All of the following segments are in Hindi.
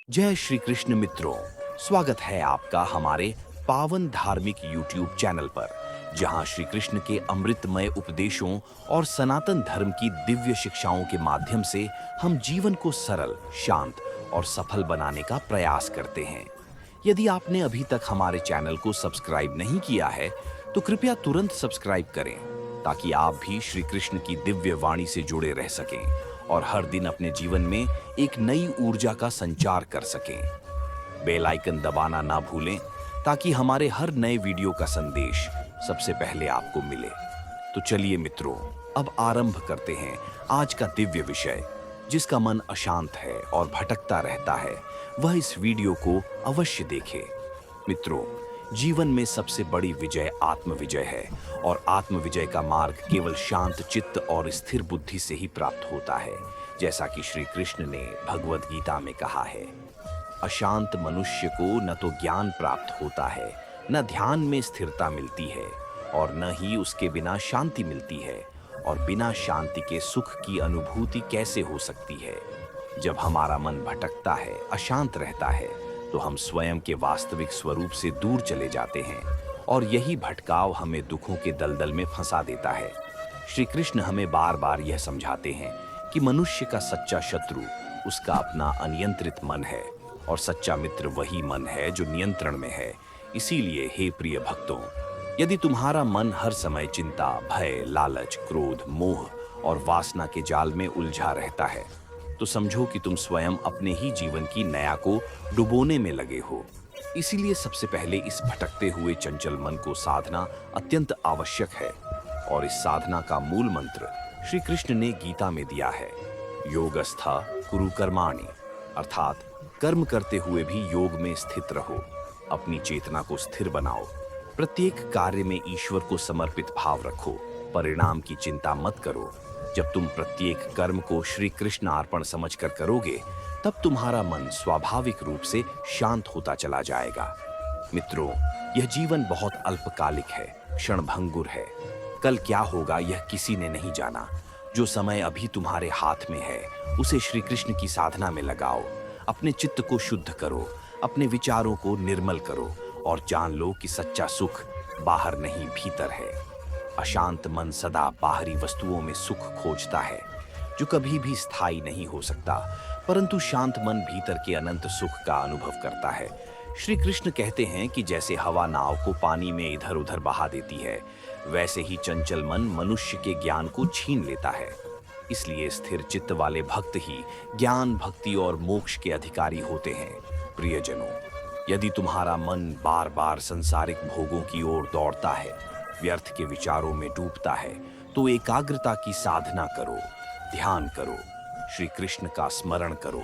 जय श्री कृष्ण मित्रों, स्वागत है आपका हमारे पावन धार्मिक YouTube चैनल पर, जहां श्री कृष्ण के अमृतमय उपदेशों और सनातन धर्म की दिव्य शिक्षाओं के माध्यम से हम जीवन को सरल, शांत और सफल बनाने का प्रयास करते हैं। यदि आपने अभी तक हमारे चैनल को सब्सक्राइब नहीं किया है, तो कृपया तुरंत सब्सक्राइब करें, ताकि आप भी श्री कृष्ण की दिव्य वाणी से जुड़े रह सकें और हर दिन अपने जीवन में एक नई ऊर्जा का संचार कर सकें। बेल आइकन दबाना ना भूलें, ताकि हमारे हर नए वीडियो का संदेश सबसे पहले आपको मिले। तो चलिए मित्रों, अब आरंभ करते हैं आज का दिव्य विषय। जिसका मन अशांत है और भटकता रहता है, वह इस वीडियो को अवश्य देखे। मित्रों, जीवन में सबसे बड़ी विजय आत्मविजय है, और आत्मविजय का मार्ग केवल शांत चित्त और स्थिर बुद्धि से ही प्राप्त होता है। जैसा कि श्री कृष्ण ने भगवद गीता में कहा है, अशांत मनुष्य को न तो ज्ञान प्राप्त होता है, न ध्यान में स्थिरता मिलती है, और न ही उसके बिना शांति मिलती है। और बिना शांति के सुख की अनुभूति कैसे हो सकती है? जब हमारा मन भटकता है, अशांत रहता है, तो हम स्वयं के वास्तविक स्वरूप से दूर चले जाते हैं, और यही भटकाव हमें दुखों के दलदल में फंसा देता है। श्री कृष्ण हमें बार बार यह समझाते हैं कि मनुष्य का सच्चा शत्रु उसका अपना अनियंत्रित मन है, और सच्चा मित्र वही मन है जो नियंत्रण में है। इसीलिए हे प्रिय भक्तों, यदि तुम्हारा मन हर समय चिंता, भय, लालच, क्रोध, मोह और वासना के जाल में उलझा रहता है, तो समझो कि तुम स्वयं अपने ही जीवन की नया को डुबोने में लगे हो। इसीलिए सबसे पहले इस भटकते हुए चंचल मन को साधना अत्यंत आवश्यक है, और इस साधना का मूल मंत्र श्री कृष्ण ने गीता में दिया है, योगस्था कुरु कर्माणि, अर्थात कर्म करते हुए भी योग में स्थित रहो। अपनी चेतना को स्थिर बनाओ, प्रत्येक कार्य में ईश्वर को समर्पित भाव रखो, परिणाम की चिंता मत करो। जब तुम प्रत्येक कर्म को श्री कृष्ण अर्पण समझकर करोगे, तब तुम्हारा मन स्वाभाविक रूप से शांत होता चला जाएगा। मित्रों, यह जीवन बहुत अल्पकालिक है, क्षणभंगुर है। कल क्या होगा यह किसी ने नहीं जाना। जो समय अभी तुम्हारे हाथ में है, उसे श्री कृष्ण की साधना में लगाओ। अपने चित्त को शुद्ध करो, अपने विचारों को निर्मल करो, और जान लो कि सच्चा सुख बाहर नहीं, भीतर है। अशांत मन सदा बाहरी वस्तुओं में सुख खोजता है, जो कभी भी स्थायी नहीं हो सकता, परंतु शांत मन भीतर के अनंत सुख का अनुभव करता है। श्री कृष्ण कहते हैं कि जैसे हवा नाव को पानी में इधर उधर बहा देती है, वैसे ही चंचल मन मनुष्य के ज्ञान को छीन लेता है। इसलिए स्थिर चित्त वाले भक्त ही ज्ञान, भक्ति और मोक्ष के अधिकारी होते हैं। प्रियजनों, यदि तुम्हारा मन बार बार संसारिक भोगों की ओर दौड़ता है, व्यर्थ के विचारों में डूबता है, तो एकाग्रता की साधना करो, ध्यान करो, श्री कृष्ण का स्मरण करो,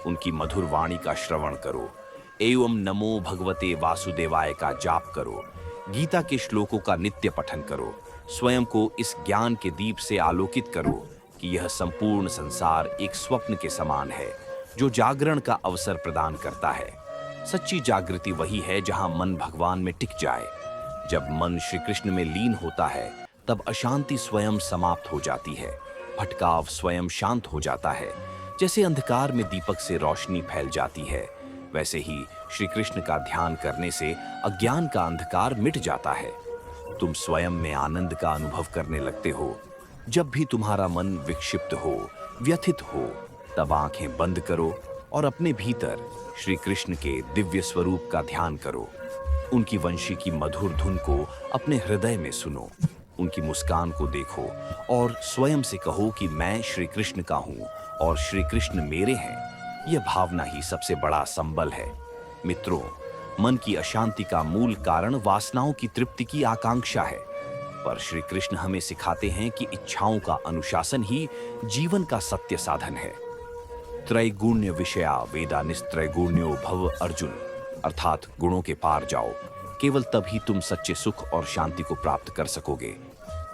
उनकी मधुर वाणी का श्रवण करो, एवं नमो भगवते वासुदेवाय का जाप करो, गीता के श्लोकों का नित्य पठन करो। स्वयं को इस ज्ञान के दीप से आलोकित करो कि यह संपूर्ण संसार एक स्वप्न के समान है, जो जागरण का अवसर प्रदान करता है। सच्ची जागृति वही है जहां मन भगवान में टिक जाए। जब मन श्री कृष्ण में लीन होता है, तब अशांति स्वयं समाप्त हो जाती है, भटकाव स्वयं शांत हो जाता है। जैसे अंधकार में दीपक से रोशनी फैल जाती है, वैसे ही श्री कृष्ण का ध्यान करने से अज्ञान का अंधकार मिट जाता है। तुम स्वयं में आनंद का अनुभव करने लगते हो। जब भी तुम्हारा मन विक्षिप्त हो, व्यथित हो, तब आंखें बंद करो और अपने भीतर श्री कृष्ण के दिव्य स्वरूप का ध्यान करो। उनकी वंशी की मधुर धुन को अपने हृदय में सुनो, उनकी मुस्कान को देखो, और स्वयं से कहो कि मैं श्री कृष्ण का हूँ और श्री कृष्ण मेरे हैं। यह भावना ही सबसे बड़ा संबल है। मित्रों, मन की अशांति का मूल कारण वासनाओं की तृप्ति की आकांक्षा है, पर श्री कृष्ण हमें सिखाते हैं कि इच्छाओं का अनुशासन ही जीवन का सत्य साधन है। त्रैगुण्य विषया वेदा निस्त्रैगुण्यो भव अर्जुन, अर्थात गुणों के पार जाओ। केवल तभी तुम सच्चे सुख और शांति को प्राप्त कर सकोगे।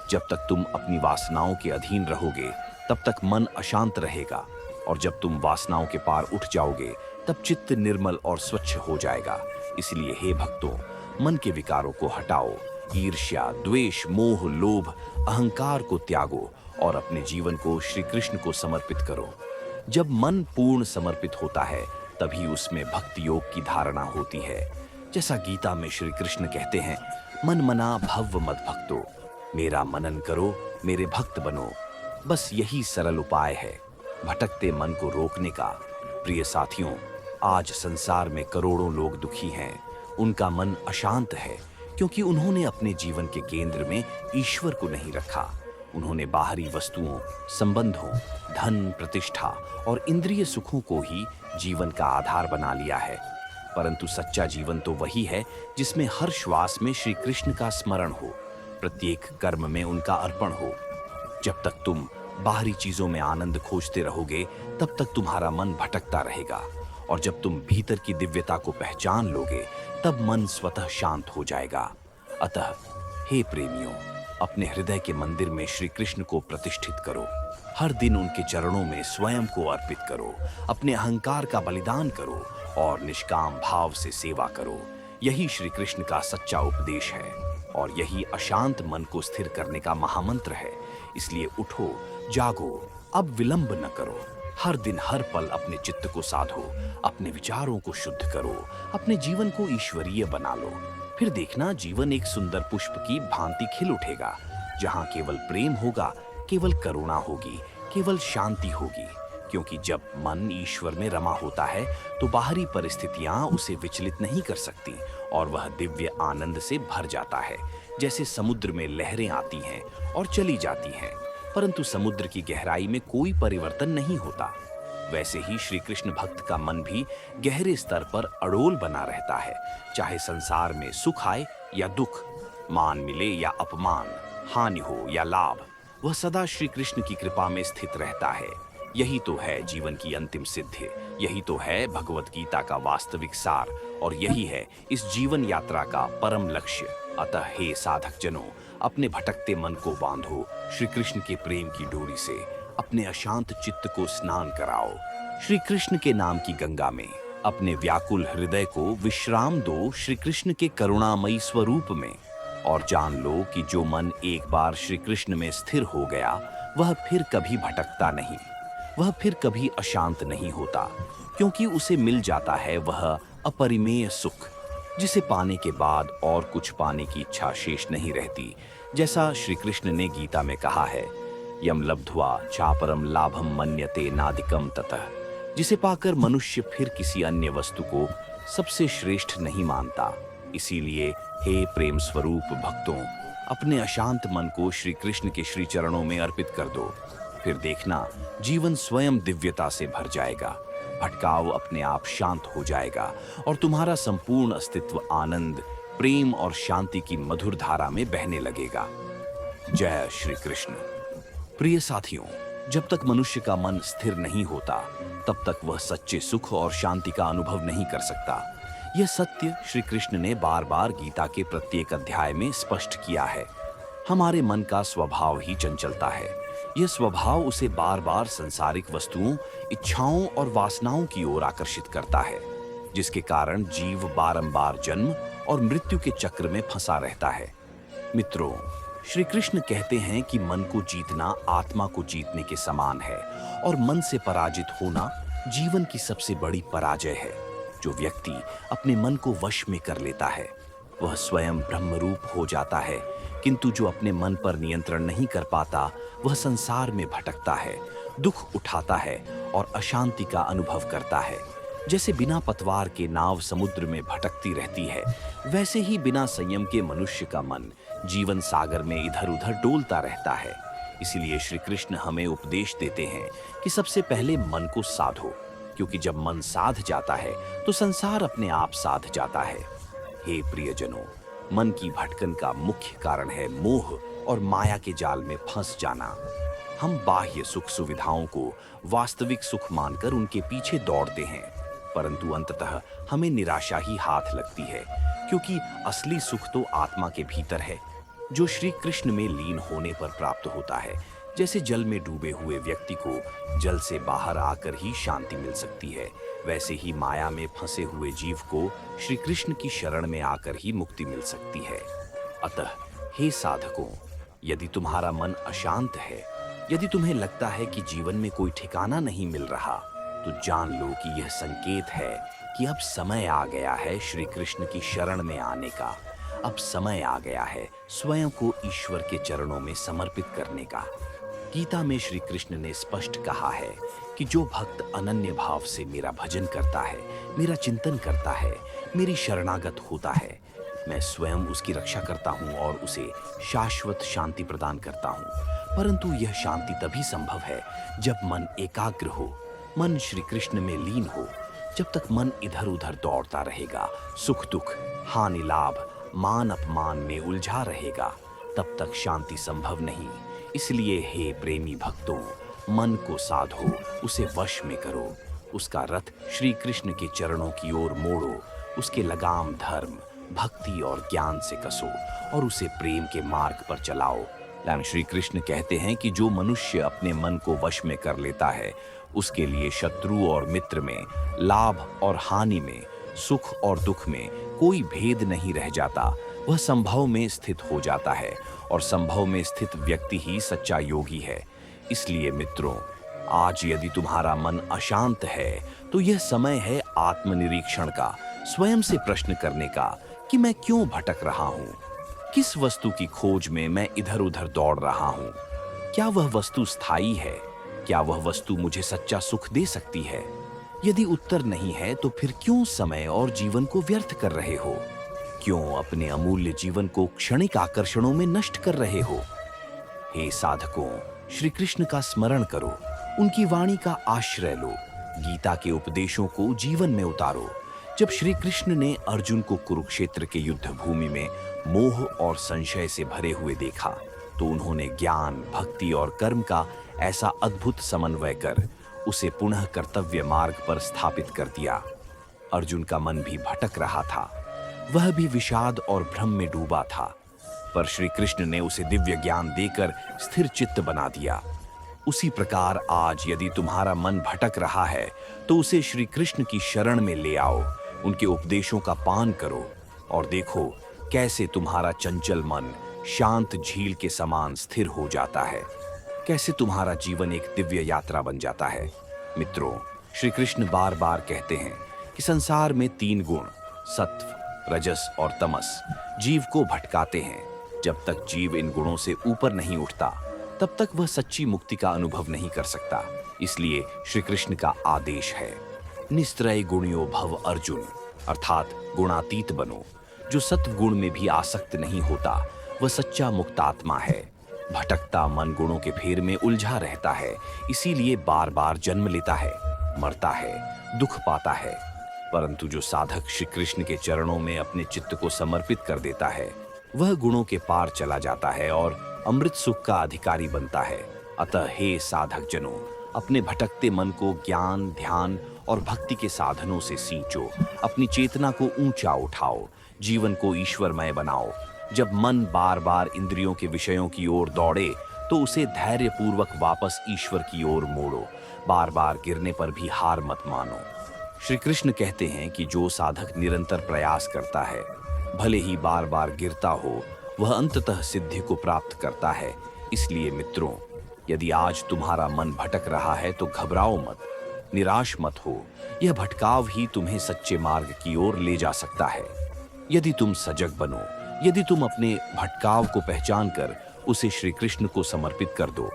जब तक तुम अपनी वासनाओं के अधीन रहोगे, तब तक मन अशांत रहेगा, और जब तुम वासनाओं के पार उठ जाओगे, तब चित्त निर्मल और स्वच्छ हो जाएगा। इसलिए हे भक्तों, मन के विकारों को हटाओ, ईर्ष्या, द्वेष, मोह, लोभ, अहंकार को त्यागो, और अपने जीवन को श्री कृष्ण को समर्पित करो। जब मन पूर्ण समर्पित होता है, तभी उसमें भक्ति योग की धारणा होती है। जैसा गीता में श्री कृष्ण कहते हैं, मन मना भव मद भक्तो, मेरा मनन करो, मेरे भक्त बनो। बस यही सरल उपाय है भटकते मन को रोकने का। प्रिय साथियों, आज संसार में करोड़ों लोग दुखी हैं। उनका मन अशांत है क्योंकि उन्होंने अपने जीवन के केंद्र में ईश्वर को नहीं रखा। उन्होंने बाहरी वस्तुओं, संबंधों, धन, प्रतिष्ठा और इंद्रिय सुखों को ही जीवन का आधार बना लिया है। परंतु सच्चा जीवन तो वही है जिसमें हर श्वास में श्री कृष्ण का स्मरण हो, प्रत्येक कर्म में उनका अर्पण हो। जब तक तुम बाहरी चीजों में आनंद खोजते रहोगे, तब तक तुम्हारा मन भटकता रहेगा, और जब तुम भीतर की दिव्यता को पहचान लोगे, तब मन स्वतः शांत हो जाएगा। अतः हे प्रेमियों, अपने हृदय के मंदिर में श्री कृष्ण को प्रतिष्ठित करो। हर दिन उनके चरणों में स्वयं को अर्पित करो, अपने अहंकार का बलिदान करो और निष्काम भाव से सेवा करो। यही श्री कृष्ण का सच्चा उपदेश है और यही अशांत मन को स्थिर करने का महामंत्र है। इसलिए उठो, जागो, अब विलंब न करो। हर दिन हर पल अपने चित्त को साधो, अपने विचारों को शुद्ध करो, अपने जीवन को ईश्वरीय बना लो। फिर देखना, जीवन एक सुंदर पुष्प की भांति खिल उठेगा, जहां केवल प्रेम होगा, केवल करुणा होगी, केवल शांति होगी। क्योंकि जब मन ईश्वर में रमा होता है तो बाहरी परिस्थितियां उसे विचलित नहीं कर सकती और वह दिव्य आनंद से भर जाता है। जैसे समुद्र में लहरें आती हैं और चली जाती हैं, परंतु समुद्र की गहराई में कोई परिवर्तन नहीं होता, वैसे ही श्री कृष्ण भक्त का मन भी गहरे स्तर पर अड़ोल बना रहता है। चाहे संसार में सुख आए या दुख, मान मिले या अपमान, हानि हो या लाभ, वह सदा श्री कृष्ण की कृपा में स्थित रहता है। यही तो है जीवन की अंतिम सिद्धि, यही तो है भगवत गीता का वास्तविक सार, और यही है इस जीवन यात्रा का परम लक्ष्य। अतः हे साधक जनों, अपने भटकते मन को बांधो श्री कृष्ण के प्रेम की डोरी से, अपने अशांत चित्त को स्नान कराओ श्री कृष्ण के नाम की गंगा में, अपने व्याकुल हृदय को विश्राम दो श्री कृष्ण के करुणामयी स्वरूप में, और जान लो कि जो मन एक बार श्री कृष्ण में स्थिर हो गया, वह फिर कभी भटकता नहीं, वह फिर कभी अशांत नहीं होता, क्योंकि उसे मिल जाता है वह अपरिमेय सुख, जिसे पाने के बाद और कुछ पाने की इच्छा शेष नहीं रहती। जैसा श्री कृष्ण ने गीता में कहा है, यम लब्ध्वा चापरम लाभम मन्यते नादिकम ततः, जिसे पाकर मनुष्य फिर किसी अन्य वस्तु को सबसे श्रेष्ठ नहीं मानता। इसीलिए हे प्रेम स्वरूप भक्तों, अपने अशांत मन को श्री कृष्ण के श्री चरणों में अर्पित कर दो। फिर देखना, जीवन स्वयं दिव्यता से भर जाएगा, भटकाव अपने आप शांत हो जाएगा और तुम्हारा संपूर्ण अस्तित्व आनंद, प्रेम और शांति की मधुर धारा में बहने लगेगा। जय श्री कृष्ण। प्रिय साथियों, जब तक मनुष्य का मन स्थिर नहीं होता, तब तक वह सच्चे सुख और शांति का अनुभव नहीं कर सकता। यह सत्य श्री कृष्ण ने बार बार गीता के प्रत्येक अध्याय में स्पष्ट किया है। हमारे मन का स्वभाव ही चंचलता है। यह स्वभाव उसे बार बार संसारिक वस्तुओं, इच्छाओं और वासनाओं की ओर आकर्षित करता है, जिसके कारण जीव बारंबार जन्म और मृत्यु के चक्र में फंसा रहता है। मित्रों, श्री कृष्ण कहते हैं कि मन को जीतना आत्मा को जीतने के समान है और मन से पराजित होना जीवन की सबसे बड़ी पराजय है। जो व्यक्ति अपने मन को वश में कर लेता है, वह स्वयं ब्रह्मरूप हो जाता है, किंतु जो अपने मन पर नियंत्रण नहीं कर पाता, वह संसार में भटकता है, दुख उठाता है और अशांति का अनुभव करता है। जैसे बिना पतवार के नाव समुद्र में भटकती रहती है, वैसे ही बिना संयम के मनुष्य का मन जीवन सागर में इधर उधर डोलता रहता है। इसीलिए श्री कृष्ण हमें उपदेश देते हैं कि सबसे पहले मन को साधो, क्योंकि जब मन साध जाता है तो संसार अपने आप साध जाता है। हे प्रियजनों, मन की भटकन का मुख्य कारण है मोह और माया के जाल में फंस जाना। हम बाह्य सुख सुविधाओं को वास्तविक सुख मानकर उनके पीछे दौड़ते हैं, परंतु अंततः हमें निराशा ही हाथ लगती है, क्योंकि असली सुख तो आत्मा के भीतर है, जो श्री कृष्ण में लीन होने पर प्राप्त होता है। जैसे जल में डूबे हुए व्यक्ति को जल से बाहर आकर ही शांति मिल सकती है, वैसे ही माया में फंसे हुए जीव को श्री कृष्ण की शरण में आकर ही मुक्ति मिल सकती है। अतः हे साधकों, यदि तुम्हारा मन अशांत है, यदि तुम्हें लगता है कि जीवन में कोई ठिकाना नहीं मिल रहा, तो जान लो कि यह संकेत है कि अब समय आ गया है श्री कृष्ण की शरण में आने का। अब समय आ गया है स्वयं को ईश्वर के चरणों में समर्पित करने का। गीता में श्री कृष्ण ने स्पष्ट कहा है कि जो भक्त अनन्य भाव से मेरा भजन करता है, मेरा चिंतन करता है, मेरी शरणागत होता है, मैं स्वयं उसकी रक्षा करता हूँ और उसे शाश्वत शांति प्रदान करता हूँ। परंतु यह शांति तभी संभव है जब मन एकाग्र हो, मन श्री कृष्ण में लीन हो। जब तक मन इधर उधर दौड़ता रहेगा, सुख दुख, हानि लाभ, मान अपमान में उलझा रहेगा, तब तक शांति संभव नहीं। इसलिए हे प्रेमी भक्तों, मन को साधो, उसे वश में करो, उसका रथ श्री कृष्ण के चरणों की ओर मोड़ो, उसके लगाम धर्म, भक्ति और ज्ञान से कसो और उसे प्रेम के मार्ग पर चलाओ। यानी श्री कृष्ण कहते हैं कि जो मनुष्य अपने मन को वश में कर लेता है, उसके लिए शत्रु और मित्र में, लाभ और हानि में, सुख और दुख में कोई भेद नहीं रह जाता। वह संभव में स्थित हो जाता है और संभव में स्थित व्यक्ति ही सच्चा योगी है। इसलिए मित्रों, आज यदि तुम्हारा मन अशांत है तो यह समय है आत्मनिरीक्षण का, स्वयं से प्रश्न करने का कि मैं क्यों भटक रहा हूँ, किस वस्तु की खोज में मैं इधर उधर दौड़ रहा हूँ। क्या वह वस्तु स्थायी है? क्या वह वस्तु मुझे सच्चा सुख दे सकती है? यदि उत्तर नहीं है तो फिर क्यों समय और जीवन को व्यर्थ कर रहे हो? क्यों अपने अमूल्य जीवन को क्षणिक आकर्षणों में नष्ट कर रहे हो? हे साधकों, श्री कृष्ण का स्मरण करो, उनकी वाणी का आश्रय लो, गीता के उपदेशों को जीवन में उतारो। जब श्री कृष्ण ने अर्जुन को कुरुक्षेत्र के युद्ध भूमि में मोह और संशय से भरे हुए देखा, तो उन्होंने ज्ञान, भक्ति और कर्म का ऐसा अद्भुत समन्वय कर उसे पुनः कर्तव्य मार्ग पर स्थापित कर दिया। अर्जुन का मन भी भटक रहा था, वह भी विषाद और भ्रम में डूबा था, पर श्री कृष्ण ने उसे दिव्य ज्ञान देकर स्थिर चित्त बना दिया। उसी प्रकार आज यदि तुम्हारा मन भटक रहा है तो उसे श्री कृष्ण की शरण में ले आओ, उनके उपदेशों का पान करो और देखो कैसे तुम्हारा चंचल मन शांत झील के समान स्थिर हो जाता है, कैसे तुम्हारा जीवन एक दिव्य यात्रा बन जाता है। मित्रों, श्री कृष्ण बार बार कहते हैं कि संसार में 3 गुण, सत्व, रजस और तमस, जीव को भटकाते हैं। जब तक जीव इन गुणों से ऊपर नहीं उठता, तब तक वह सच्ची मुक्ति का अनुभव नहीं कर सकता। इसलिए श्री कृष्ण का आदेश है, निस्त्रय गुणयो भव अर्जुन, अर्थात गुणातीत बनो। जो सत्व गुण में भी आसक्त नहीं होता, वह सच्चा मुक्तात्मा है। भटकता मन गुणों के फेर में उलझा रहता है, इसीलिए बार बार जन्म लेता है, मरता है, दुख पाता है। परंतु जो साधक श्री कृष्ण के चरणों में अपने चित्त को समर्पित कर देता है, वह गुणों के पार चला जाता है और अमृत सुख का अधिकारी बनता है। अतः हे साधक जनों, अपने भटकते मन को ज्ञान, ध्यान और भक्ति के साधनों से सींचो, अपनी चेतना को ऊंचा उठाओ, जीवन को ईश्वरमय बनाओ। जब मन बार बार इंद्रियों के विषयों की ओर दौड़े तो उसे धैर्यपूर्वक वापस ईश्वर की ओर मोड़ो। बार बार गिरने पर भी हार मत मानो। श्री कृष्ण कहते हैं कि जो साधक निरंतर प्रयास करता है, भले ही बार बार गिरता हो, वह अंततः सिद्धि को प्राप्त करता है। इसलिए मित्रों, यदि आज तुम्हारा मन भटक रहा है तो घबराओ मत, निराश मत हो। यह भटकाव ही तुम्हें सच्चे मार्ग की ओर ले जा सकता है। यदि तुम सजग बनो, यदि तुम अपने भटकाव को पहचान कर उसे श्री कृष्ण को समर्पित कर दो।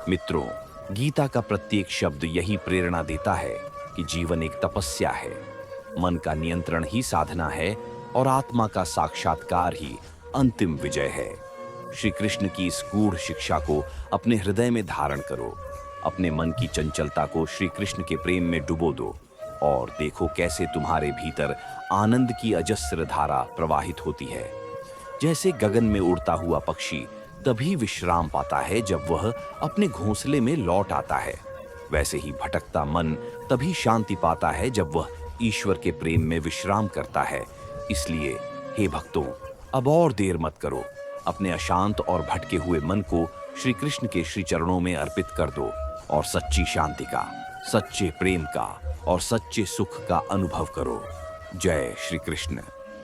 मित्रों, गीता का प्रत्येक शब्द यही प्रेरणा देता है कि जीवन एक तपस्या है, मन का नियंत्रण ही साधना है और आत्मा का साक्षात्कार ही अंतिम विजय है। श्री कृष्ण की इस गूढ़ शिक्षा को अपने हृदय में धारण करो, अपने मन की चंचलता को श्री कृष्ण के प्रेम में डुबो दो और देखो कैसे तुम्हारे भीतर आनंद की अजस्र धारा प्रवाहित होती है। जैसे गगन में उड़ता हुआ पक्षी तभी विश्राम पाता है जब वह अपने घोंसले में लौट आता है, वैसे ही भटकता मन तभी शांति पाता है जब वह ईश्वर के प्रेम में विश्राम करता है। इसलिए हे भक्तों, अब और देर मत करो, अपने अशांत और भटके हुए मन को श्री कृष्ण के श्री चरणों में अर्पित कर दो और सच्ची शांति का, सच्चे प्रेम का और सच्चे सुख का अनुभव करो। जय श्री कृष्ण।